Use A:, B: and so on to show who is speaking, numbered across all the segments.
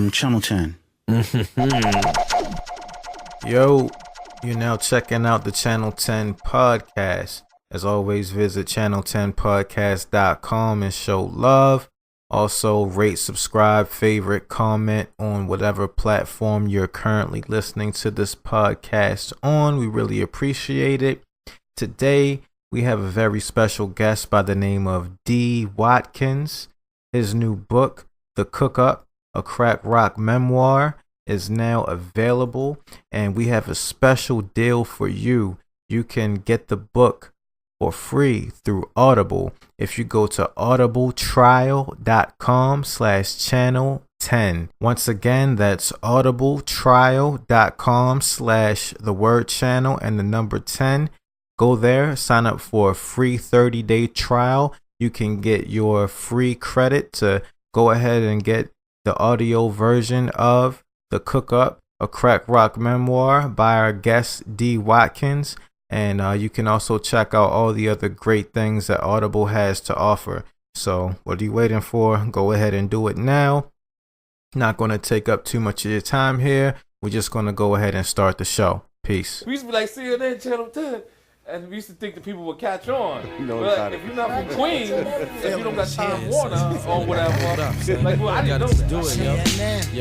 A: from Channel 10.
B: Yo, you're now checking out the Channel 10 podcast. As always, visit channel10podcast.com and show love. Also, rate, subscribe, favorite, comment on whatever platform you're currently listening to this podcast on. We really appreciate it. Today, we have a very special guest by the name of D Watkins. His new book, The Cook Up, a Crack Rock Memoir, is now available, and we have a special deal for you. You can get the book for free through Audible if you go to audibletrial.com/channel10. Once again, that's audibletrial.com/channel and the number 10. Go there, sign up for a free 30-day trial. You can get your free credit to go ahead and get the audio version of The Cook Up, a Crack Rock Memoir by our guest D Watkins. And you can also check out all the other great things that Audible has to offer. So what are you waiting for? Go ahead and do it now. Not going to take up too much of your time here. We're just going to go ahead and start the show. Peace.
C: We used to be like CNN Channel 10. And we used to think that people would catch on. But if you're not from Queens, if you don't got Time Warner or whatever, like, well, I didn't know that.
D: Do it, yo.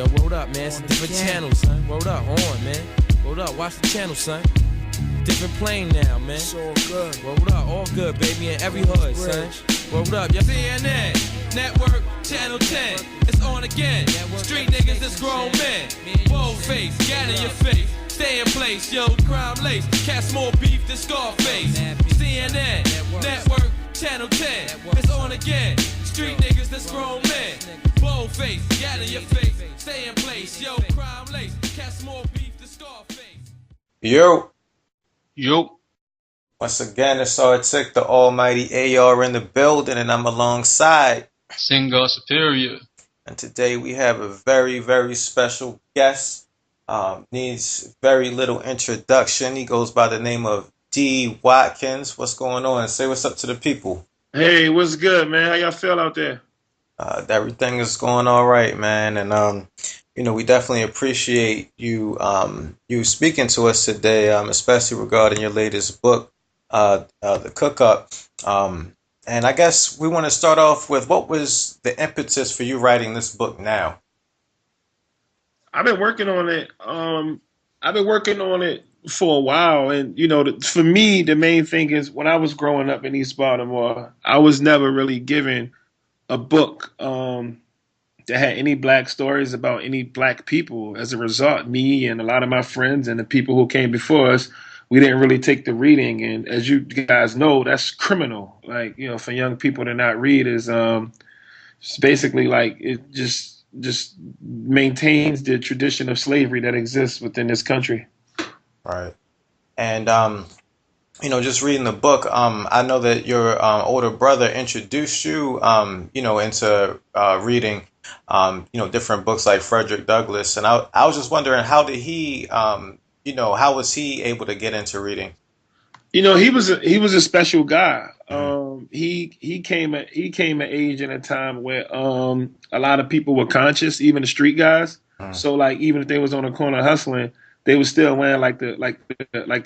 D: Yo, word up, man. It's a different channel, son. Word up, on, man. Word up, watch the channel, son. Different plane now, man. It's all good. Word up, all good, baby, in every hood, son. Word up, yo.
E: CNN, Network, Channel 10. It's on again. Street niggas, it's grown men. Bold face, gat in your face. Stay in place, yo, crime lace. Cast more beef than Scarface. CNN, Network, Channel 10. It's on again. Street niggas, that's grown men. Bold face, gat in your face. Stay in place, yo, crime lace. Cast more beef than Scarface.
B: Yo.
A: Yo.
B: Once again, it's Artic, the almighty AR in the building, and I'm alongside
A: Singer Superior.
B: And today we have a very, very special guest. Needs very little introduction. He goes by the name of D Watkins. What's going on? Say what's up to the people.
F: Hey, what's good, man? How y'all feel out there?
B: Everything is going all right, man. And we definitely appreciate you you speaking to us today, especially regarding your latest book, The Cook Up. And I guess we want to start off with, what was the impetus for you writing this book now?
F: I've been working on it. For a while, and for me, the main thing is, when I was growing up in East Baltimore, I was never really given a book that had any black stories about any black people. As a result, me and a lot of my friends and the people who came before us, we didn't really take the reading. And as you guys know, that's criminal. Like, for young people to not read is it's basically like it just maintains the tradition of slavery that exists within this country.
B: Right. And just reading the book, I know that your older brother introduced you into reading different books like Frederick Douglass, and I was just wondering, how did he how was he able to get into reading?
F: He was a special guy. He came at age in a time where a lot of people were conscious, even the street guys. So like, even if they was on the corner hustling, they were still wearing like the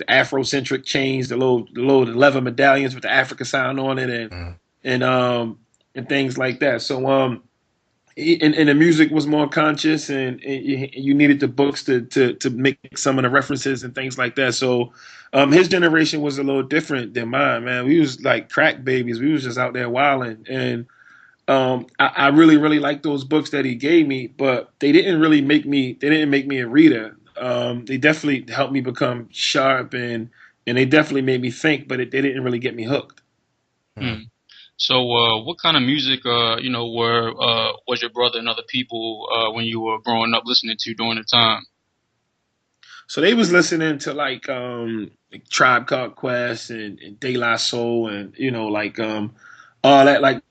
F: Afrocentric chains, the little leather medallions with the Africa sign on it, and things like that. So and the music was more conscious, and you needed the books to make some of the references and things like that. So his generation was a little different than mine, man. We was like crack babies. We was just out there wilding. And I really, really liked those books that he gave me, but they didn't make me a reader. They definitely helped me become sharp, and they definitely made me think, but they didn't really get me hooked.
A: So what kind of music, was your brother and other people when you were growing up listening to during the time?
F: So they was listening to like Tribe Called Quest and De La Soul, and all that, like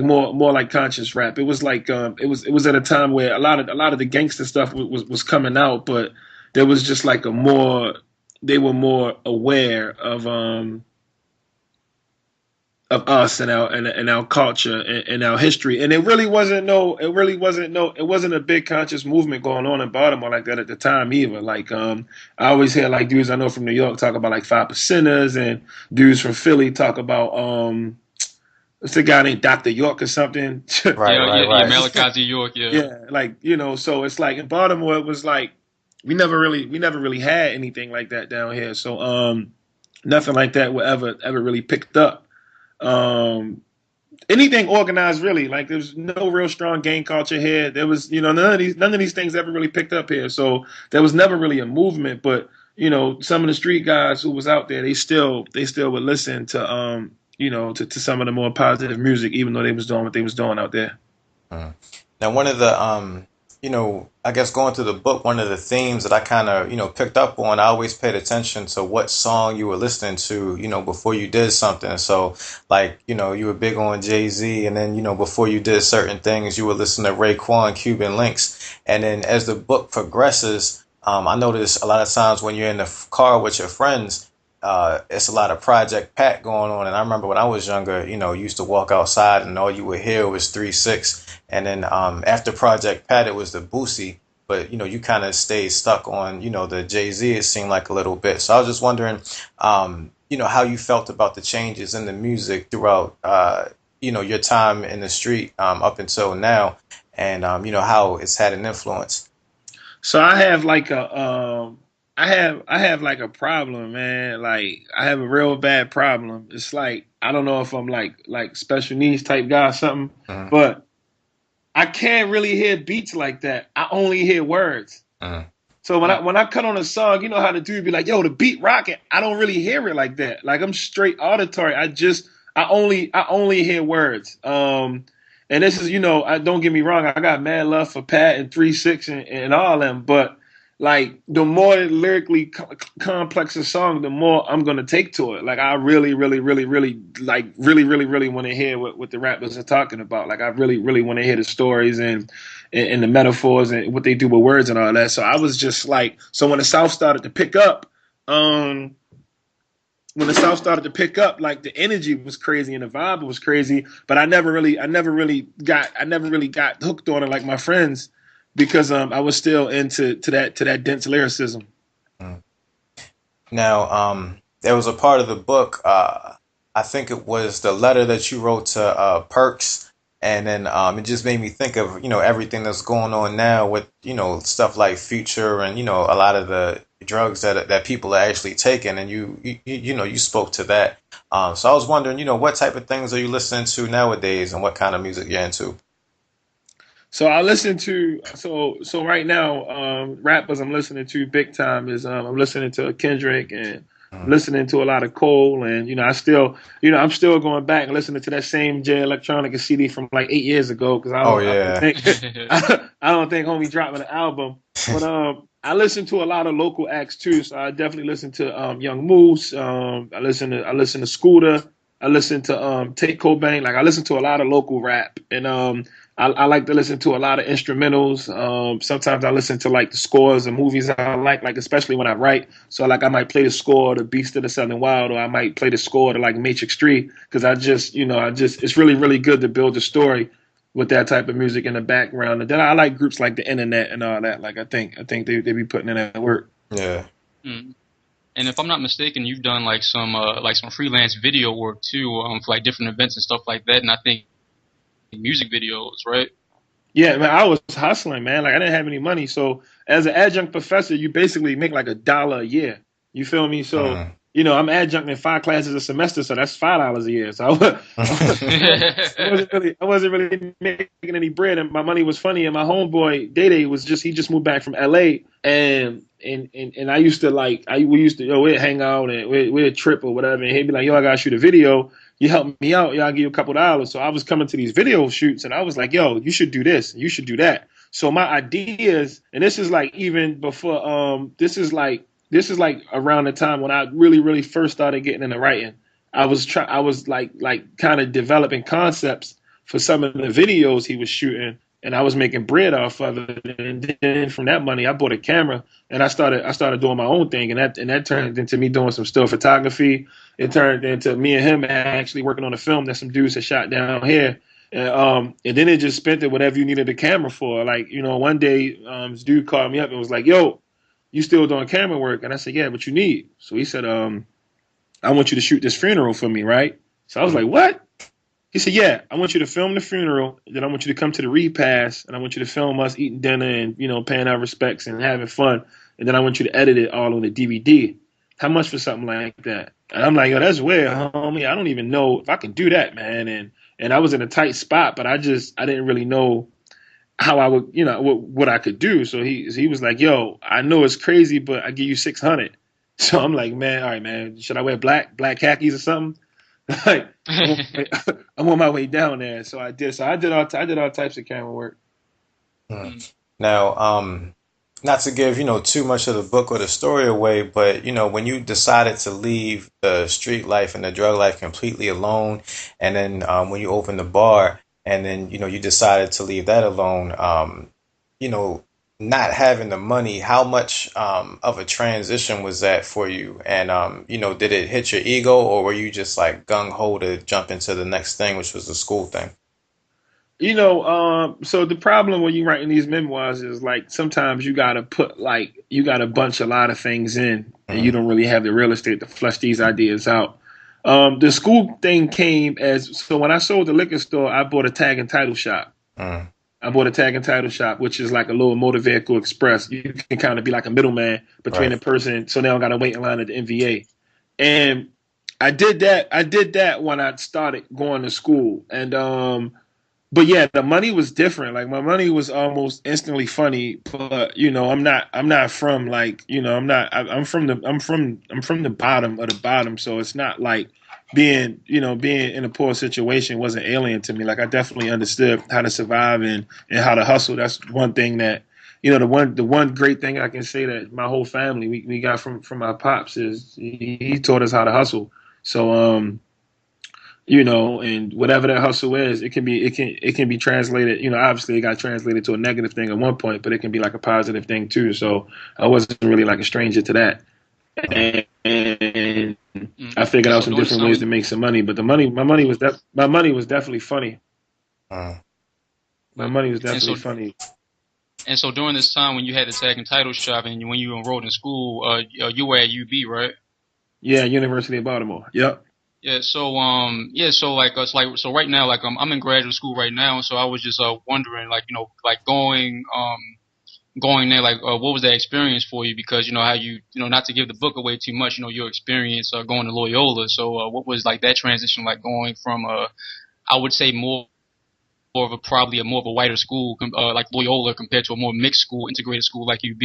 F: more like conscious rap. It was like it was at a time where a lot of the gangster stuff was coming out, but there was just like they were more aware of of us and our culture and our history. And it wasn't a big conscious movement going on in Baltimore like that at the time either. Like I always hear like dudes I know from New York talk about like 5%ers, and dudes from Philly talk about what's the guy named Dr. York or something.
A: Right. Malachi York,
F: Yeah, like, you know, so it's like in Baltimore it was like we never really had anything like that down here. So nothing like that were ever really picked up. Anything organized really, like there's no real strong gang culture here. There was, you know, none of these things ever really picked up here. So there was never really a movement. But you know, some of the street guys who was out there, they still would listen to you know, to some of the more positive music, even though they was doing what they was doing out there.
B: Now, one of the you know, I guess going through the book, one of the themes that I kind of, you know, picked up on, I always paid attention to what song you were listening to, you know, before you did something. So, like, you know, you were big on Jay-Z, and then, you know, before you did certain things, you were listening to Raekwon, Cuban Links. And then as the book progresses, I notice a lot of times when you're in the car with your friends, it's a lot of Project Pat going on. And I remember when I was younger, you know, you used to walk outside and all you would hear was 3-6. And then after Project Pat, it was the Boosie. But, you know, you kind of stayed stuck on, you know, the Jay-Z, it seemed like a little bit. So I was just wondering, you know, how you felt about the changes in the music throughout, you know, your time in the street up until now, and, you know, how it's had an influence.
F: So I have like I have like a problem, man. Like I have a real bad problem. It's like I don't know if I'm like special needs type guy or something, but I can't really hear beats like that. I only hear words. So when I cut on a song, you know how the dude be like, "Yo, the beat rocking." I don't really hear it like that. Like I'm straight auditory. I only hear words. And this is, you know, don't get me wrong. I got mad love for Pat and 3-6 and all them, but like the more lyrically complex a song, the more I'm gonna take to it. Like I really want to hear what the rappers are talking about. Like I really want to hear the stories and the metaphors and what they do with words and all that. So I was just like, so when the South started to pick up, like the energy was crazy and the vibe was crazy, but I never really got hooked on it like my friends. Because I was still into that dense lyricism.
B: Now, there was a part of the book, I think it was the letter that you wrote to Perks, and then it just made me think of, you know, everything that's going on now with, you know, stuff like Future and, you know, a lot of the drugs that people are actually taking, and you know, you spoke to that. So I was wondering, you know, what type of things are you listening to nowadays, and what kind of music you're into?
F: So I listen to so right now, rappers I'm listening to big time is I'm listening to Kendrick, and I'm listening to a lot of Cole, and you know I'm still going back and listening to that same J Electronica CD from like 8 years ago, because I don't think homie dropping an album, but I listen to a lot of local acts too. So I definitely listen to Young Moose. I listen to Scooter. I listen to Tate Cobain. Like I listen to a lot of local rap, and I like to listen to a lot of instrumentals. Sometimes I listen to like the scores of movies I like especially when I write. So like I might play the score to Beast of the Southern Wild, or I might play the score to like Matrix 3, because it's really good to build a story with that type of music in the background. And then I like groups like the Internet and all that. Like I think they be putting in that work.
B: Yeah.
A: And if I'm not mistaken, you've done like some freelance video work too, for like different events and stuff like that. And I think music videos, right?
F: Yeah, man, I was hustling, man. Like I didn't have any money, so as an adjunct professor, you basically make like $1 a year. You feel me? So you know, I'm adjunct in 5 classes a semester, so that's $5 a year. So I wasn't really making any bread, and my money was funny. And my homeboy Day he just moved back from LA, and I used to we'd hang out and we'd trip or whatever, and he'd be like, "Yo, I gotta shoot a video. You help me out, I'll give you a couple $. So I was coming to these video shoots, and I was like, "Yo, you should do this, you should do that." So my ideas, and this is like even before, this is like around the time when I really first started getting into writing. I was like kind of developing concepts for some of the videos he was shooting, and I was making bread off of it. And then from that money, I bought a camera, and I started doing my own thing, and that turned into me doing some still photography. It turned into me and him actually working on a film that some dudes had shot down here. And then it just spent it whatever you needed a camera for. Like, one day, this dude called me up and was like, "Yo, you still doing camera work?" And I said, "Yeah, what you need?" So he said, "I want you to shoot this funeral for me, right?" So I was like, "What?" He said, "Yeah, I want you to film the funeral. Then I want you to come to the repast, and I want you to film us eating dinner and, paying our respects and having fun. And then I want you to edit it all on the DVD. How much for something like that?" And I'm like, "Yo, that's weird, homie. I don't even know if I can do that, man." And I was in a tight spot, but I didn't really know how I would, what I could do. So he was like, "Yo, I know it's crazy, but I give you 600." So I'm like, "Man, all right, man. Should I wear black khakis or something?" Like, I'm on my way down there. So I did. So I did all types of camera work.
B: Now, not to give, too much of the book or the story away, but, when you decided to leave the street life and the drug life completely alone, and then when you opened the bar, and then, you decided to leave that alone, not having the money, how much of a transition was that for you? And, did it hit your ego, or were you just like gung-ho to jump into the next thing, which was the school thing?
F: So the problem when you're writing these memoirs is like sometimes you gotta bunch a lot of things in, and you don't really have the real estate to flush these ideas out. The school thing came so when I sold the liquor store, I bought a tag and title shop. I bought a tag and title shop, which is like a little motor vehicle express. You can kind of be like a middleman between the person, so they don't gotta wait in line at the NVA. And I did that when I started going to school, and but yeah, the money was different. Like my money was almost instantly funny, but I'm not from like, I'm from the bottom of the bottom. So it's not like being in a poor situation wasn't alien to me. Like I definitely understood how to survive and how to hustle. That's one thing that, the one great thing I can say that my whole family, we got from my pops is he taught us how to hustle. So, and whatever that hustle is, it can be translated. Obviously it got translated to a negative thing at one point, but it can be like a positive thing too. So I wasn't really like a stranger to that, and I figured out some different ways to make some money. But my money was definitely funny. My money was definitely funny.
A: And so during this time when you had the tag and title shop and when you enrolled in school, you were at UB, right?
F: Yeah, University of Baltimore. Yep.
A: Yeah, so so right now, like I'm in graduate school right now, so I was just wondering, like going there, like what was that experience for you? Because how you not to give the book away too much, your experience going to Loyola. So what was like that transition like going from I would say more of a whiter school like Loyola compared to a more mixed school, integrated school like UB?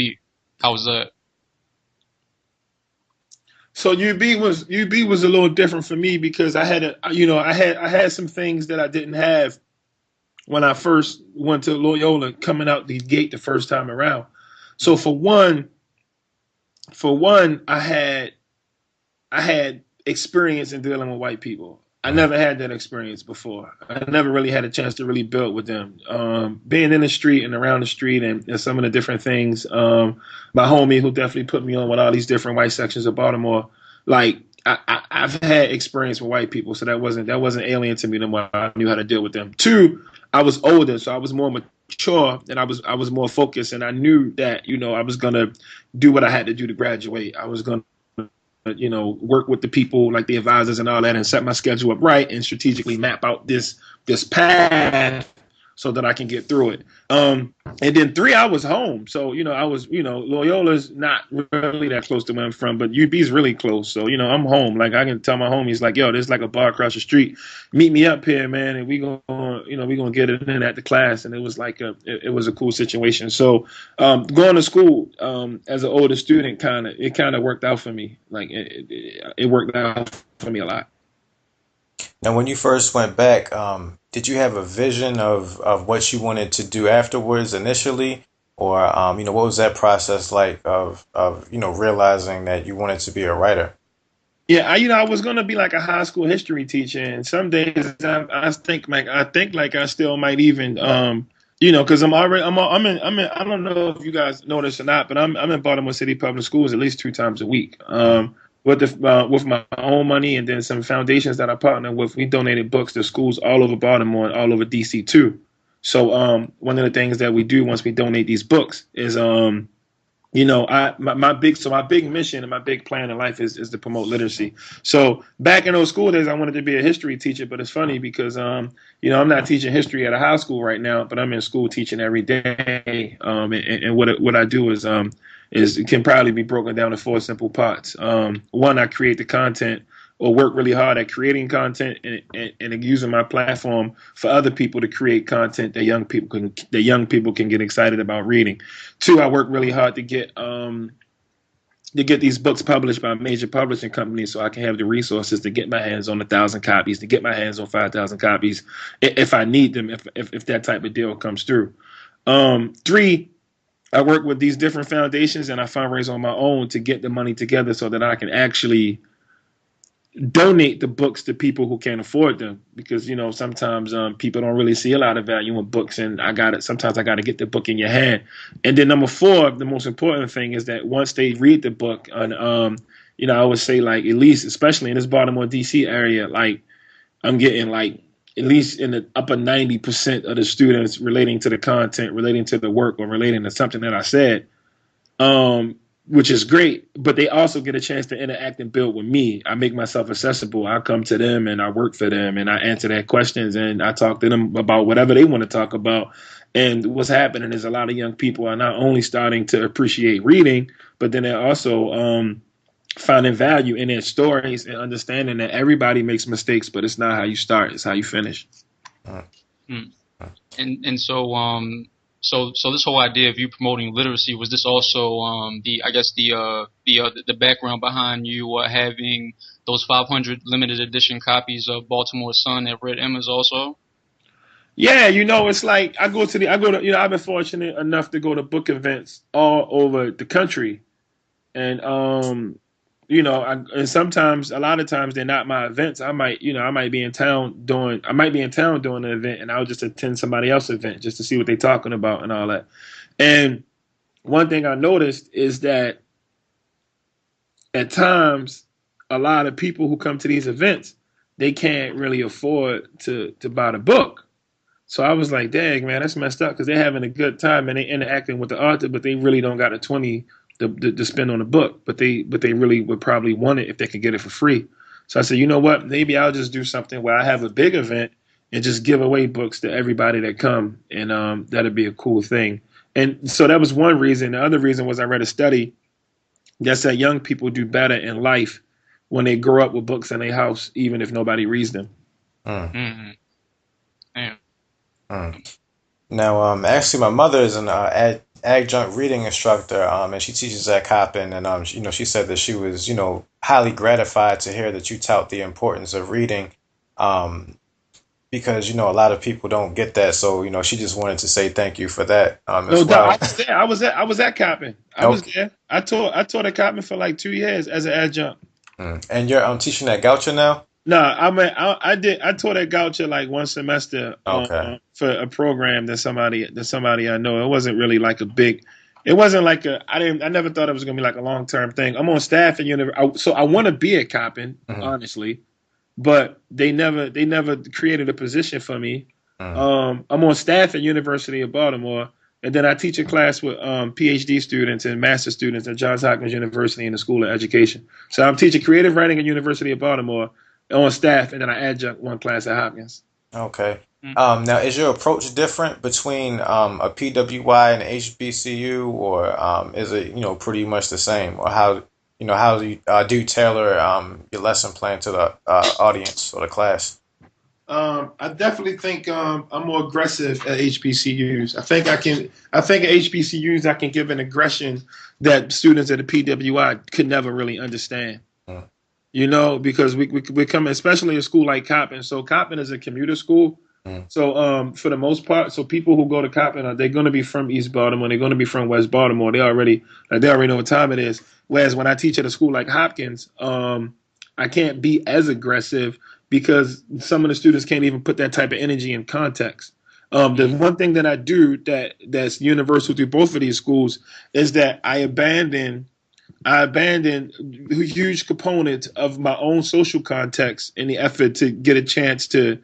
A: How was that?
F: So UB was a little different for me because I had some things that I didn't have when I first went to Loyola coming out the gate the first time around. So for one, I had experience in dealing with white people. I never had that experience before. I never really had a chance to really build with them. Being in the street and around the street and some of the different things, my homie who definitely put me on with all these different white sections of Baltimore, like I've had experience with white people, so that wasn't alien to me. No more, I knew how to deal with them. Two, I was older, so I was more mature and I was more focused, and I knew that I was gonna do what I had to do to graduate. I was gonna work with the people like the advisors and all that and set my schedule up right and strategically map out this path so that I can get through it. And then 3, I was home. So, I was, Loyola's not really that close to where I'm from, but UB's really close. So, I'm home. Like I can tell my homies like, yo, there's like a bar across the street. Meet me up here, man. And we gonna get it in at the class. And it was like it was a cool situation. So, going to school, as an older student, it kind of worked out for me. Like it worked out for me a lot.
B: Now, when you first went back, did you have a vision of what you wanted to do afterwards initially? Or, what was that process like of realizing that you wanted to be a writer?
F: Yeah, I was going to be like a high school history teacher. And some days I think like I still might even You know, because I'm in. I don't know if you guys know this or not, but I'm in Baltimore City Public Schools at least 2 times a week. With my own money, and then some foundations that I partner with, we donated books to schools all over Baltimore and all over DC too. So one of the things that we do once we donate these books is you know, my big mission and my big plan in life is to promote literacy. So back in those school days, I wanted to be a history teacher, but it's funny because you know, I'm not teaching history at a high school right now, but I'm in school teaching every day. And what I do is it can probably be broken down in 4 simple parts. One, I create the content, or work really hard at creating content and using my platform for other people to create content that young people can get excited about reading. 2, I work really hard to get these books published by major publishing companies so I can have the resources to get my hands on 1,000 copies, to get my hands on 5,000 copies if I need them, if that type of deal comes through. 3, I work with these different foundations and I fundraise on my own to get the money together so that I can actually donate the books to people who can't afford them, because you know sometimes people don't really see a lot of value in books, and sometimes I got to get the book in your hand. And then number 4, the most important thing is that once they read the book, and you know, I would say like at least, especially in this Baltimore DC area, like I'm getting like at least in the upper 90% of the students relating to the content, relating to the work, or relating to something that I said, which is great, but they also get a chance to interact and build with me. I make myself accessible. I come to them and I work for them and I answer their questions and I talk to them about whatever they want to talk about. And what's happening is a lot of young people are not only starting to appreciate reading, but then they're also finding value in their stories and understanding that everybody makes mistakes, but it's not how you start, it's how you finish.
A: And so this whole idea of you promoting literacy, was this also the background behind you having those 500 limited edition copies of Baltimore Sun at Red Emma's also?
F: Yeah, you know, it's like I've been fortunate enough to go to book events all over the country, and you know, and sometimes, a lot of times, they're not my events. I might be in town doing an event, and I'll just attend somebody else's event just to see what they're talking about and all that. And one thing I noticed is that at times, a lot of people who come to these events, they can't really afford to buy the book. So I was like, dang, man, that's messed up, because they're having a good time and they're interacting with the author, but they really don't got a 20 to spend on a book, but they really would probably want it if they could get it for free. So I said, you know what, maybe I'll just do something where I have a big event and just give away books to everybody that come, and that'd be a cool thing. And so that was one reason. The other reason was I read a study that said young people do better in life when they grow up with books in their house, even if nobody reads them.
A: Mm-hmm.
B: Now, actually, my mother is an adjunct reading instructor, and she teaches at Coppin, and you know, she said that she was, you know, highly gratified to hear that you tout the importance of reading, because you know a lot of people don't get that. So you know, she just wanted to say thank you for that.
F: No doubt. I was at Coppin. I was there. I taught at Coppin for like 2 years as an adjunct.
B: And you're teaching at Goucher now?
F: No, I taught at Goucher like one semester for a program that somebody I know. It wasn't really like I never thought it was gonna be like a long-term thing. I'm on staff at university, so I want to be at Coppin, honestly, but they never created a position for me. I'm on staff at University of Baltimore, and then I teach a class with PhD students and master students at Johns Hopkins University in the School of Education. So I'm teaching creative writing at University of Baltimore on staff, and then I adjunct one class at Hopkins.
B: Okay. Now, is your approach different between a PWI and HBCU, or is it, you know, pretty much the same? Or how do you tailor your lesson plan to the audience or the class?
F: I definitely think I'm more aggressive at HBCUs. I think at HBCUs I can give an aggression that students at the PWI could never really understand. You know, because we come, especially a school like Coppin. So Coppin is a commuter school. So for the most part, so people who go to Coppin, they're going to be from East Baltimore. They're going to be from West Baltimore. They already know what time it is. Whereas when I teach at a school like Hopkins, I can't be as aggressive because some of the students can't even put that type of energy in context. The one thing that I do that's universal through both of these schools is that I abandon huge components of my own social context in the effort to get a chance to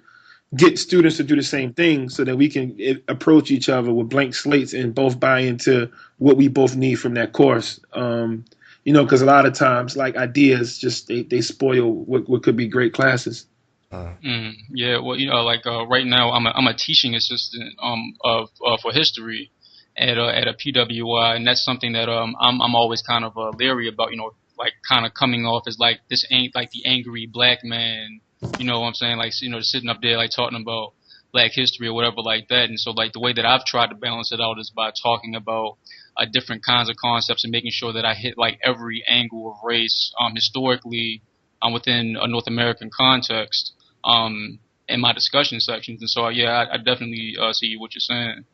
F: get students to do the same thing so that we can approach each other with blank slates and both buy into what we both need from that course. Because a lot of times, like, ideas just they spoil what could be great classes.
A: Yeah, well, like right now I'm a teaching assistant for history at a PWI, and that's something that I'm always kind of leery about. Like kind of coming off as like this ain't like the angry black man. You know what I'm saying? Like, sitting up there like talking about black history or whatever like that. And so like the way that I've tried to balance it out is by talking about different kinds of concepts and making sure that I hit like every angle of race historically within a North American context in my discussion sections. And so yeah, I definitely see what you're saying.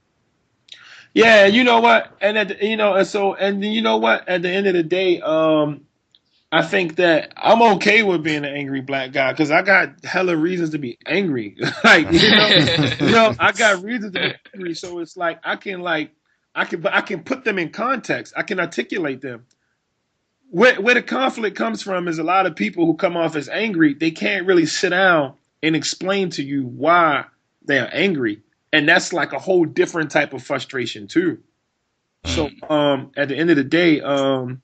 F: Yeah, you know what, and you know what, at the end of the day, I think that I'm okay with being an angry black guy because I got hella reasons to be angry. Like, I got reasons to be angry. So it's like I can put them in context. I can articulate them. Where the conflict comes from is a lot of people who come off as angry. They can't really sit down and explain to you why they're angry, and that's like a whole different type of frustration too. So at the end of the day, I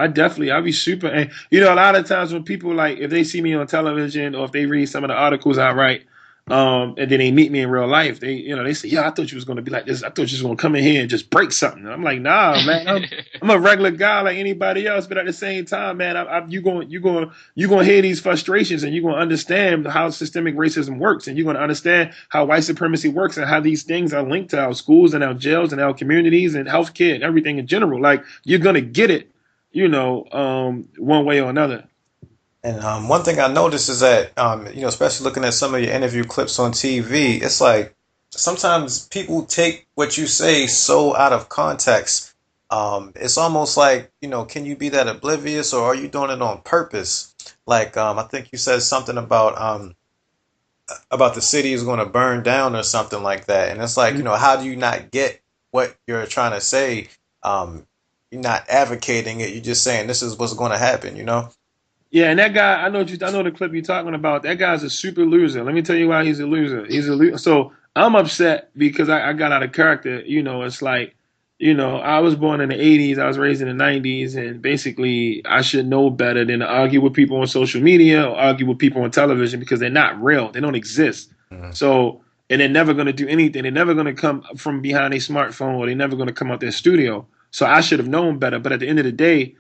F: definitely, I'll be super. And, a lot of times when people, like, if they see me on television or if they read some of the articles I write, and then they meet me in real life, they say, I thought you was going to be like this. I thought you was going to come in here and just break something. And I'm like, nah, man, I'm a regular guy like anybody else. But at the same time, man, you're going to hear these frustrations and you're going to understand how systemic racism works. And you're going to understand how white supremacy works and how these things are linked to our schools and our jails and our communities and healthcare and everything in general. Like, you're going to get it, one way or another.
B: And one thing I noticed is that, especially looking at some of your interview clips on TV, it's like sometimes people take what you say so out of context. It's almost like, can you be that oblivious or are you doing it on purpose? Like, I think you said something about the city is going to burn down or something like that. And it's like, how do you not get what you're trying to say? You're not advocating it. You're just saying this is what's going to happen,
F: Yeah, and that guy, I know the clip you're talking about. That guy's a super loser. Let me tell you why he's a loser. He's a loser. So I'm upset because I got out of character. It's like, I was born in the 80s. I was raised in the 90s. And basically, I should know better than to argue with people on social media or argue with people on television because they're not real. They don't exist. Mm-hmm. So, and they're never going to do anything. They're never going to come from behind a smartphone or they're never going to come out their studio. So I should have known better. But at the end of the day,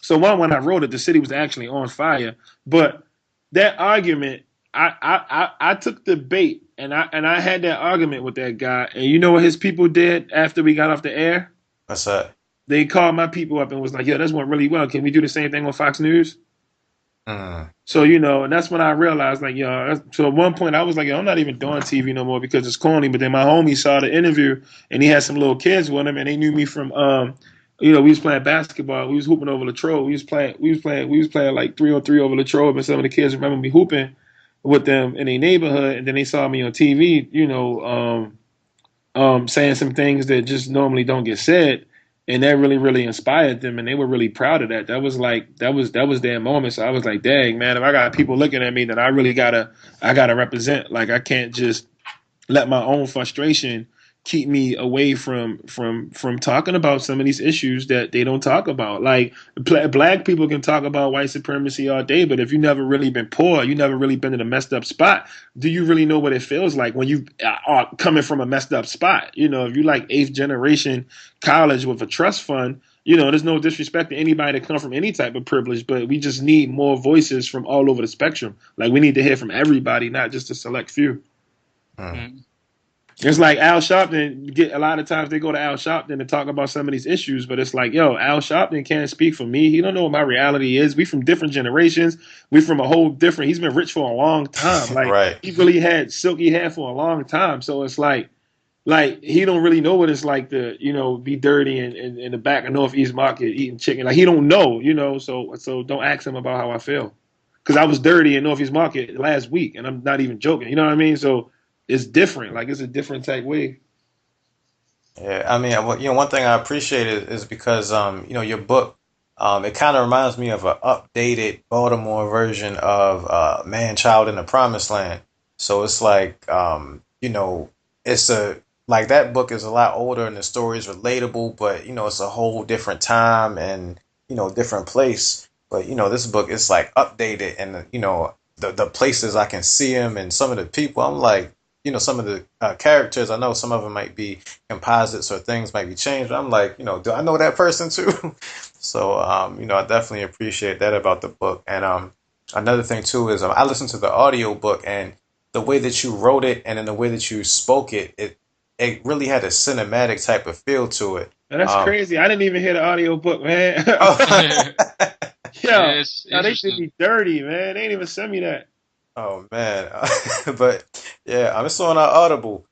F: so when I wrote it, the city was actually on fire. But that argument, I took the bait and I had that argument with that guy. And you know what his people did after we got off the air?
B: What's that?
F: They called my people up and was like, "Yo, this went really well. Can we do the same thing on Fox News?" So, and that's when I realized, like, so at one point I was like, I'm not even doing TV no more because it's corny. But then my homie saw the interview and he had some little kids with him and they knew me from, we was playing basketball. We was hooping over Latrobe. We was playing like 3-on-3 over Latrobe. And some of the kids remember me hooping with them in a neighborhood. And then they saw me on TV, saying some things that just normally don't get said. And that really, really inspired them. And they were really proud of that. That was their moment. So I was like, dang, man, if I got people looking at me, then I really gotta represent. Like, I can't just let my own frustration keep me away from talking about some of these issues that they don't talk about. Like, black people can talk about white supremacy all day, but if you've never really been poor, you never really been in a messed up spot, do you really know what it feels like when you are coming from a messed up spot? If you like 8th generation college with a trust fund, there's no disrespect to anybody that come from any type of privilege, but we just need more voices from all over the spectrum. Like, we need to hear from everybody, not just a select few. Mm-hmm. It's like Al Sharpton, a lot of times they go to Al Sharpton to talk about some of these issues, but it's like, Al Sharpton can't speak for me. He don't know what my reality is. We from different generations. We from a whole different, he's been rich for a long time. Like, right. He really had silky hair for a long time. So it's like he don't really know what it's like to, be dirty in the back of Northeast Market eating chicken. Like, he don't know, so don't ask him about how I feel. because I was dirty in Northeast Market last week, and I'm not even joking. You know what I mean? So it's different. Like it's a different type way.
B: Yeah, I mean, one thing I appreciate is because, your book, it kind of reminds me of an updated Baltimore version of Man Child in the Promised Land. So it's like, it's like that book is a lot older and the story is relatable, but, it's a whole different time and, different place. But, this book is like updated and, the places I can see them and some of the people, I'm like, some of the characters, I know some of them might be composites or things might be changed. But I'm like, do I know that person too? So, I definitely appreciate that about the book. And another thing too is I listened to the audio book and the way that you wrote it and then the way that you spoke it really had a cinematic type of feel to it.
F: And that's crazy. I didn't even hear the audio book, man.
A: Yeah,
F: now they did me dirty, man. They didn't even send me that.
B: Oh man, but yeah, I'm still on Audible.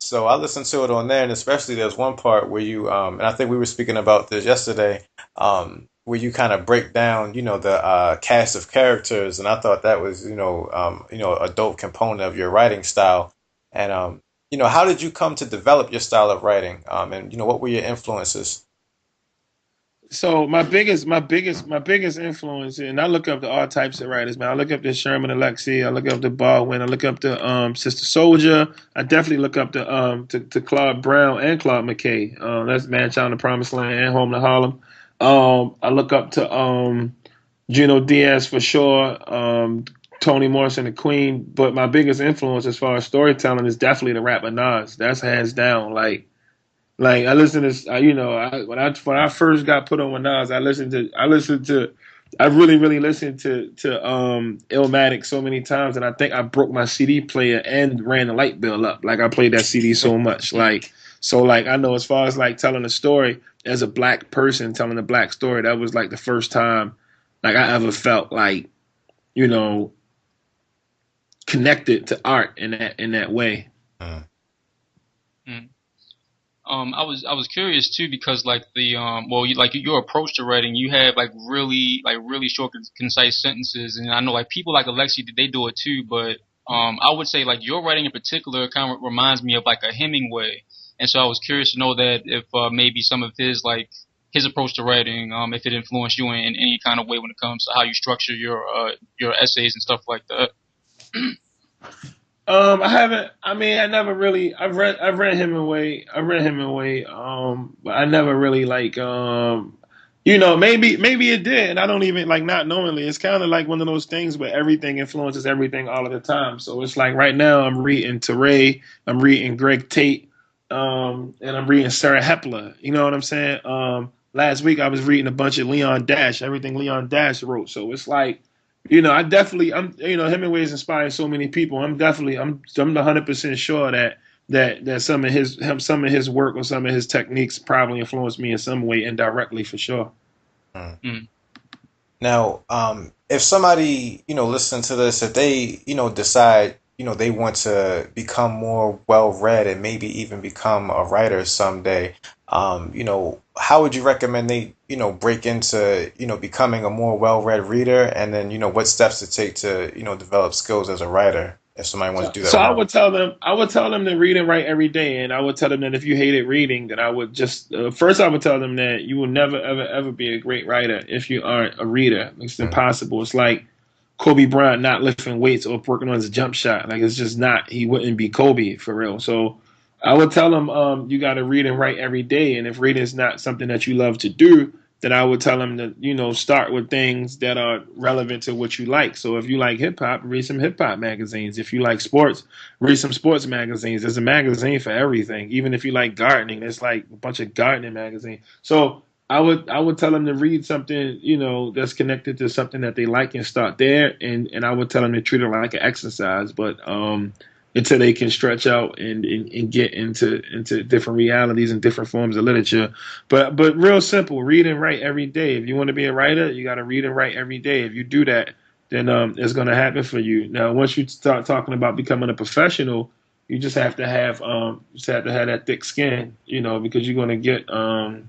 B: So I listened to it on there, and especially there's one part where you, and I think we were speaking about this yesterday, where you kind of break down, the cast of characters, and I thought that was, a dope component of your writing style. And how did you come to develop your style of writing? And what were your influences?
F: So my biggest influence, and I look up to all types of writers, man. I look up to Sherman Alexie, I look up to Baldwin, I look up to Sister Soldier. I definitely look up to Claude Brown and Claude McKay. That's Man Child in the Promised Land and Home to Harlem. I look up to Gino Diaz for sure, Toni Morrison, the Queen. But my biggest influence as far as storytelling is definitely the rapper Nas. That's hands down. Like I listened to, when I first got put on with Nas, I really listened to Illmatic so many times, and I think I broke my CD player and ran the light bill up. Like I played that CD so much, I know as far as like telling a story as a black person telling a black story, that was like the first time like I ever felt like, connected to art in that way.
B: Mm.
A: I was curious too because like your approach to writing, you have like really short, concise sentences, and I know like people like Alexi, they do it too, but I would say like your writing in particular kind of reminds me of like a Hemingway, and so I was curious to know that if maybe some of his approach to writing, if it influenced you in any kind of way when it comes to how you structure your essays and stuff like that.
F: I haven't. I mean, I never really. I've read Hemingway. But I never really maybe it did, and I don't even like not knowingly. It's kind of like one of those things where everything influences everything all of the time. So it's like right now I'm reading Teray, I'm reading Greg Tate, and I'm reading Sarah Hepler. You know what I'm saying? Last week I was reading a bunch of Leon Dash, everything Leon Dash wrote. So it's like. Hemingway's inspired so many people. I'm 100% sure that some of his work or some of his techniques probably influenced me in some way indirectly for sure.
B: Mm. Now, if somebody, listen to this, if they, decide, they want to become more well-read and maybe even become a writer someday, how would you recommend they, break into, becoming a more well-read reader, and then, what steps to take to, develop skills as a writer if somebody wants to do that?
F: So I would tell them to read and write every day, and I would tell them that if you hated reading, then I would just first I would tell them that you will never ever be a great writer if you aren't a reader. It's impossible. It's like Kobe Bryant not lifting weights or working on his jump shot. Like it's just not. He wouldn't be Kobe for real. So I would tell them you got to read and write every day, and if reading is not something that you love to do, then I would tell them to, start with things that are relevant to what you like. So if you like hip hop, read some hip hop magazines. If you like sports, read some sports magazines. There's a magazine for everything. Even if you like gardening, there's like a bunch of gardening magazines. So I would tell them to read something, that's connected to something that they like and start there. And I would tell them to treat it like an exercise, but until they can stretch out and get into different realities and different forms of literature. But real simple, read and write every day. If you want to be a writer, you got to read and write every day. If you do that, then it's going to happen for you. Now, once you start talking about becoming a professional, you just have to have that thick skin, because you're going to get a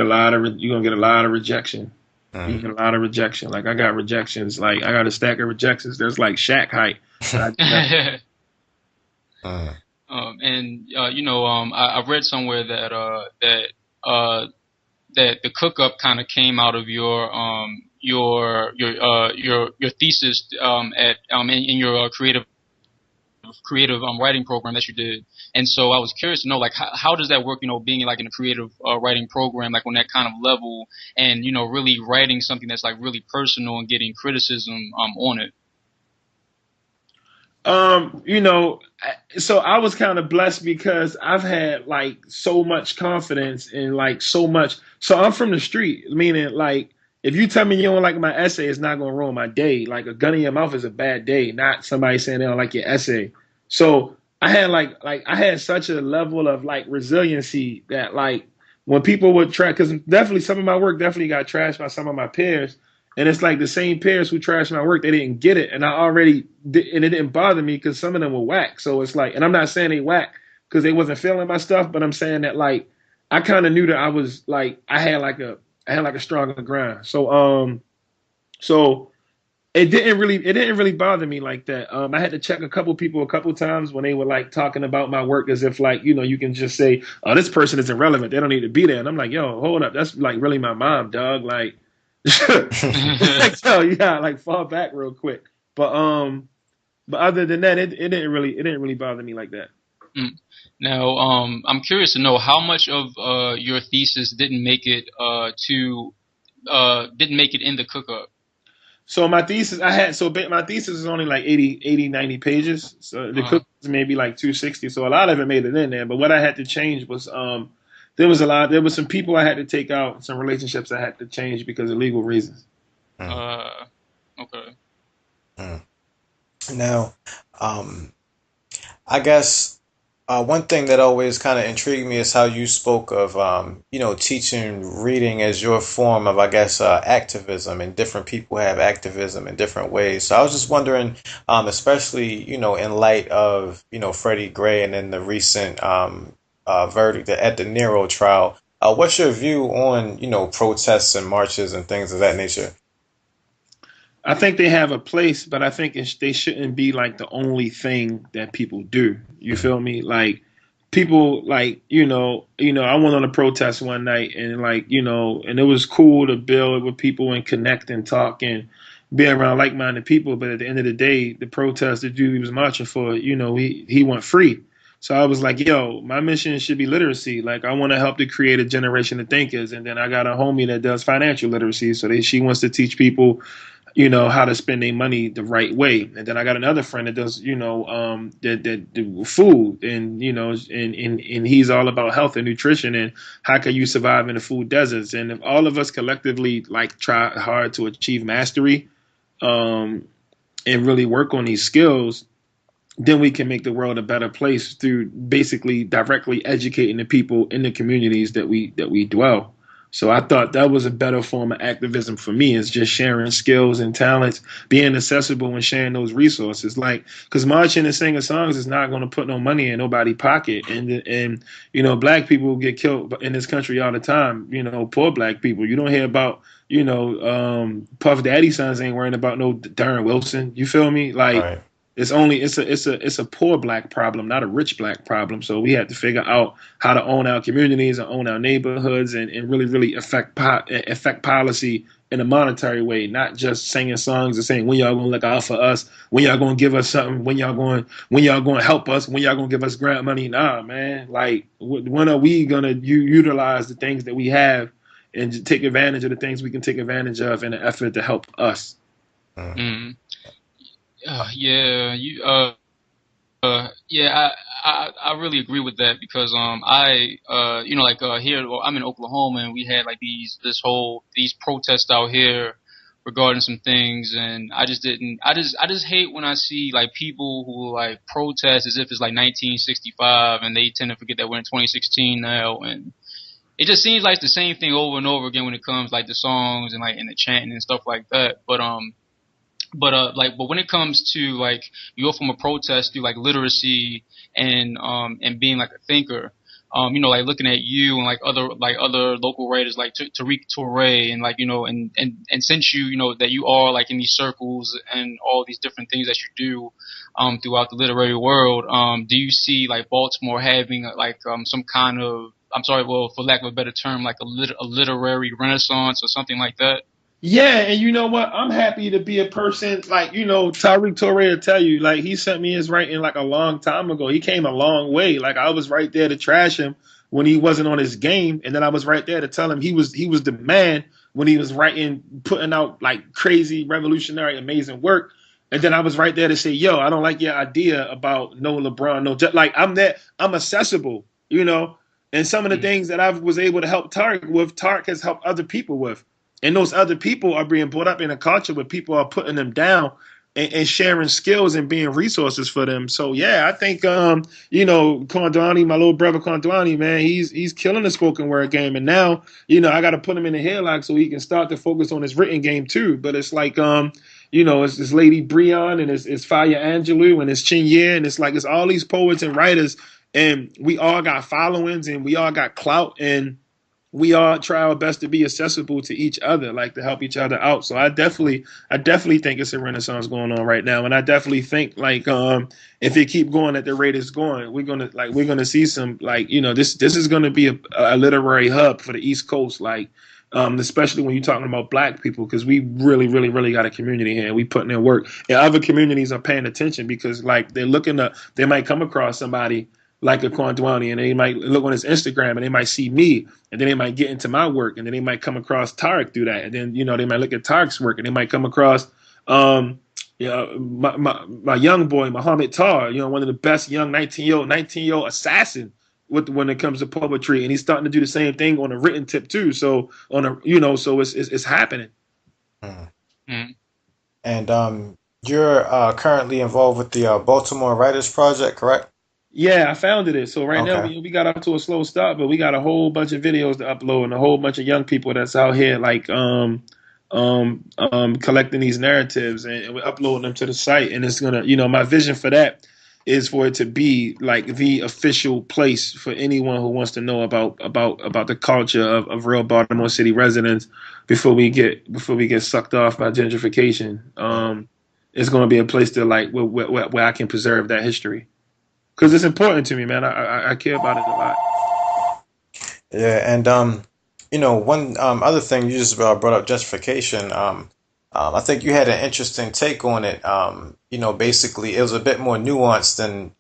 F: lot of rejection. You get a lot of rejection. Like I got rejections. Like I got a stack of rejections. There's like Shaq height.
A: I read somewhere that the cook up kind of came out of your thesis in your creative writing program that you did. And so I was curious to know, like, how does that work, being like in a creative writing program, like on that kind of level, and really writing something that's like really personal and getting criticism on it.
F: So I was kind of blessed because I've had like so much confidence and like so much. So I'm from the street, meaning like if you tell me you don't like my essay, it's not gonna ruin my day. Like a gun in your mouth is a bad day, not somebody saying they don't like your essay. So I had I had such a level of like resiliency that like when people would try, because definitely some of my work definitely got trashed by some of my peers. And it's like the same peers who trashed my work, they didn't get it. And I already did, and it didn't bother me because some of them were whack. So it's like, and I'm not saying they whack because they wasn't feeling my stuff, but I'm saying that like, I kind of knew that I was like, I had like a stronger ground. So it didn't really bother me like that. I had to check a couple people a couple times when they were like talking about my work as if like, you can just say, oh, this person is irrelevant. They don't need to be there. And I'm like, yo, hold up. That's like really my mom, dog. Like, so yeah, like fall back real quick. But other than that, it didn't really bother me like that.
A: Now, I'm curious to know how much of your thesis didn't make it in the cook-up.
F: So my thesis, my thesis is only like 80, 90 pages. So the cook is maybe like 260. So a lot of it made it in there. But what I had to change was there was some people I had to take out, some relationships I had to change because of legal reasons.
A: Okay.
B: Now, I guess one thing that always kind of intrigued me is how you spoke of, teaching reading as your form of, I guess, activism, and different people have activism in different ways. So I was just wondering, especially, in light of, Freddie Gray and then the recent verdict at the Nero trial, what's your view on, protests and marches and things of that nature?
F: I think they have a place, but I think they shouldn't be like the only thing that people do. You feel me? Like people like, I went on a protest one night and like, and it was cool to build with people and connect and talk and be around like-minded people. But at the end of the day, the protest, the dude he was marching for, he went free. So I was like, yo, my mission should be literacy. Like, I want to help to create a generation of thinkers. And then I got a homie that does financial literacy. So she wants to teach people, how to spend their money the right way. And then I got another friend that does, that food and, and he's all about health and nutrition and how can you survive in the food deserts. And if all of us collectively like try hard to achieve mastery and really work on these skills, then we can make the world a better place through basically directly educating the people in the communities that we dwell. So I thought that was a better form of activism for me, is just sharing skills and talents, being accessible and sharing those resources. Like, because marching and singing songs is not going to put no money in nobody's pocket. And black people get killed in this country all the time, poor black people. You don't hear about, Puff Daddy sons ain't worrying about no Darren Wilson. You feel me? Like, right. It's a poor black problem, not a rich black problem. So we have to figure out how to own our communities and own our neighborhoods and really, really affect policy in a monetary way, not just singing songs and saying when y'all gonna look out for us, when y'all gonna give us something, when y'all gonna help us, when y'all gonna give us grant money. Nah, man. Like, when are we gonna utilize the things that we have and take advantage of the things we can take advantage of in an effort to help us?
A: Mm. I really agree with that because here I'm in Oklahoma and we had like these protests out here regarding some things, and I just hate when I see like people who like protest as if it's like 1965 and they tend to forget that we're in 2016 now, and it just seems like it's the same thing over and over again when it comes like the songs and like in the chanting and stuff like that. But when it comes to like your form of protest through like literacy and being like a thinker, like looking at you and like other local writers like Tariq Touré and like, and since that you are like in these circles and all these different things that you do, throughout the literary world, do you see like Baltimore having like, some kind of, I'm sorry, well, for lack of a better term, like a literary renaissance or something like that?
F: Yeah, and you know what? I'm happy to be a person like, Tariq Torre will tell you, like, he sent me his writing like a long time ago. He came a long way. Like, I was right there to trash him when he wasn't on his game, and then I was right there to tell him he was the man when he was writing, putting out like crazy, revolutionary, amazing work. And then I was right there to say, yo, I don't like your idea about no LeBron, no Jet. Like, I'm there, I'm accessible, And some of the things that I was able to help Tariq with, Tariq has helped other people with. And those other people are being brought up in a culture where people are putting them down and sharing skills and being resources for them. So yeah, I think Kondwani, my little brother Kondwani, man, he's killing the spoken word game. And now, I got to put him in the headlock so he can start to focus on his written game too. But it's like it's this lady Breon and it's Fire Angelou and it's Chinye and it's all these poets and writers, and we all got followings and we all got clout, and we all try our best to be accessible to each other, like to help each other out. So I definitely think it's a renaissance going on right now, and I definitely think like if it keep going at the rate it's going, we're gonna see some this is gonna be a literary hub for the East Coast, like especially when you're talking about Black people, because we really, really, really got a community here, and we putting in work, and other communities are paying attention because like they might come across somebody like a Kwandwani, and they might look on his Instagram and they might see me, and then they might get into my work, and then they might come across Tariq through that, and then they might look at Tariq's work, and they might come across my young boy Muhammad Tar, one of the best young 19-year-old assassin when it comes to poetry, and he's starting to do the same thing on a written tip too. So so it's happening.
B: Mm. And you're currently involved with the Baltimore Writers Project, correct?
F: Yeah, I founded it. So right now we got up to a slow start, but we got a whole bunch of videos to upload and a whole bunch of young people that's out here like collecting these narratives, and we're uploading them to the site. And it's gonna, my vision for that is for it to be like the official place for anyone who wants to know about the culture of real Baltimore City residents before we get sucked off by gentrification. It's gonna be a place to like where I can preserve that history. Because it's important to me, man. I care about it a lot.
B: Yeah, and one other thing you just brought up, justification. I think you had an interesting take on it. Basically, it was a bit more nuanced than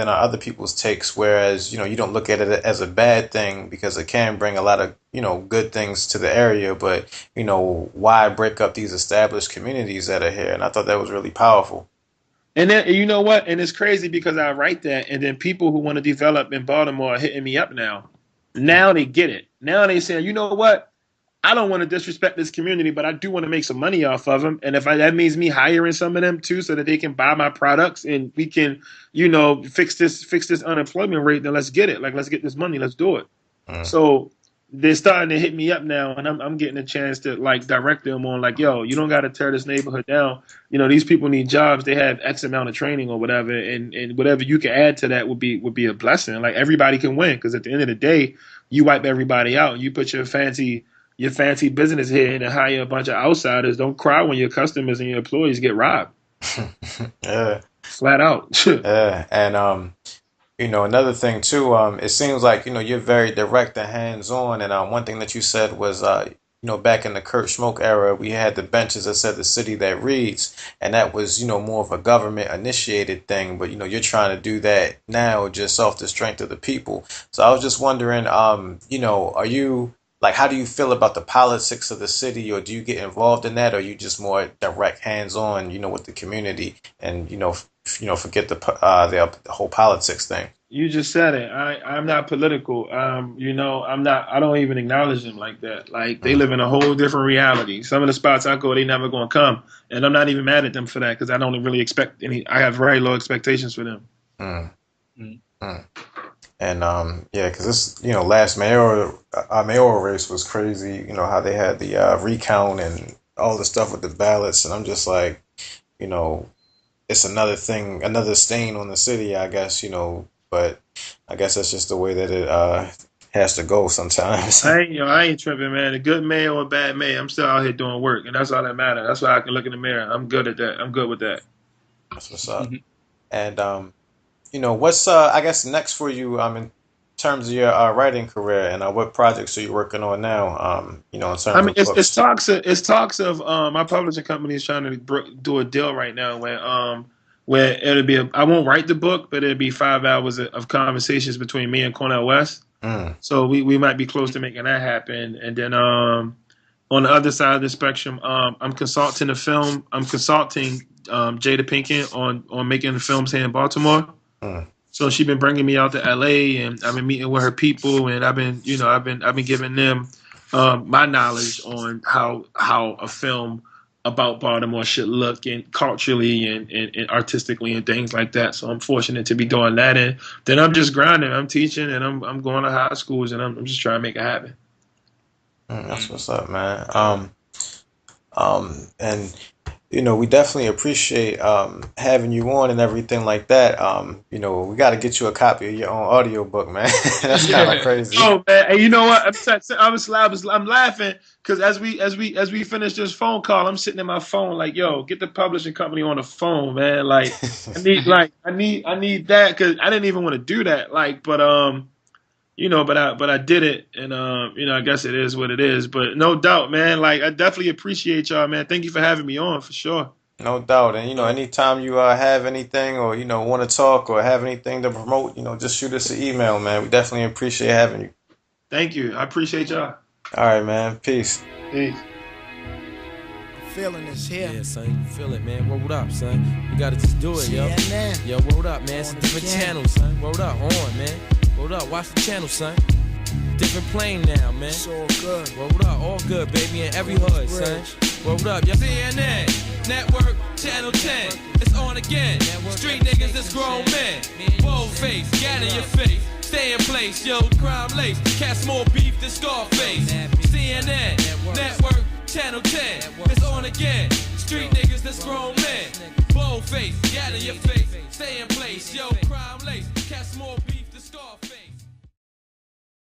B: other people's takes. Whereas, you don't look at it as a bad thing because it can bring a lot of good things to the area. But why break up these established communities that are here? And I thought that was really powerful.
F: And then, you know what? And it's crazy because I write that, and then people who want to develop in Baltimore are hitting me up now. Now they get it. Now they saying, you know what? I don't want to disrespect this community, but I do want to make some money off of them. And if that means me hiring some of them too, so that they can buy my products and we can, fix this unemployment rate, then let's get it. Like, let's get this money. Let's do it. So they're starting to hit me up now, and I'm getting a chance to like direct them on like, yo, you don't got to tear this neighborhood down. These people need jobs. They have X amount of training or whatever, and whatever you can add to that would be a blessing. Like, everybody can win, because at the end of the day, you wipe everybody out. You put your fancy business here and hire a bunch of outsiders. Don't cry when your customers and your employees get robbed.
B: Yeah,
F: flat out.
B: Yeah, and another thing too, it seems like, you're very direct and hands-on. And one thing that you said was, back in the Kurt Schmoke era, we had the benches that said the city that reads, and that was, more of a government initiated thing. But, you're trying to do that now just off the strength of the people. So I was just wondering, are you, like, how do you feel about the politics of the city, or do you get involved in that, or are you just more direct hands-on, with the community and, forget the whole politics thing?
F: You just said it. I'm not political. I don't even acknowledge them like that. Like, they live in a whole different reality. Some of the spots I go, they never going to come. And I'm not even mad at them for that, because I don't really expect I have very low expectations for them.
B: And yeah, because this last mayoral race was crazy. How they had the recount and all the stuff with the ballots, and I'm just like, it's another thing, another stain on the city, I guess. but I guess that's just the way that it has to go sometimes.
F: I ain't tripping, man. A good man or a bad man, I'm still out here doing work, and that's all that matters. That's why I can look in the mirror. I'm good at that. I'm good with that.
B: That's what's up. And what's I guess next for you in terms of your writing career, and what projects are you working on now? In terms of books?
F: It's talks of my publishing company is trying to do a deal right now where it'll be I won't write the book, but it'll be 5 hours of conversations between me and Cornel West. So we might be close to making that happen. And then on the other side of the spectrum, I'm consulting Jada Pinkett on making the films here in Baltimore. So she's been bringing me out to LA, and I've been meeting with her people, and I've been giving them my knowledge on how a film about Baltimore should look, and culturally and artistically and things like that. So I'm fortunate to be doing that, and then I'm just grinding. I'm teaching, and I'm going to high schools, and I'm just trying to make it happen.
B: That's what's up, man. And we definitely appreciate having you on and everything like that. We got to get you a copy of your own audiobook, man. That's kind of crazy.
F: Oh man, and you know what? I'm laughing because as we finish this phone call, I'm sitting in my phone like, yo, get the publishing company on the phone, man. Like, I need that because I didn't even want to do that. Like, but I did it, and I guess it is what it is. But no doubt, man. Like, I definitely appreciate y'all, man. Thank you for having me on, for sure.
B: No doubt. And anytime you have anything or want to talk or have anything to promote, just shoot us an email, man. We definitely appreciate having you.
F: Thank you. I appreciate y'all.
B: All right, man. Peace.
F: Peace.
G: Feeling is here.
D: Yeah, son, you feel it, man. Word up, son. You gotta just do it, yo. Yo, word up, man. It's a different channel, son. Word up, on, man. Word up, watch the channel, son. Different plane now, man.
G: It's all good.
D: Word up, all good, baby, in every hood, son. Word up, yo.
E: CNN, Network, Channel 10. It's on again. Street niggas, it's grown men. Bold face, gat in your face. Stay in place, yo, crime lace. Cats more beef than Scarface. CNN, Network, Channel 10. It's on again. Street niggas, that's grown men. Bold face, gat in your face. Stay in place, yo, crime lace. Cats more beef.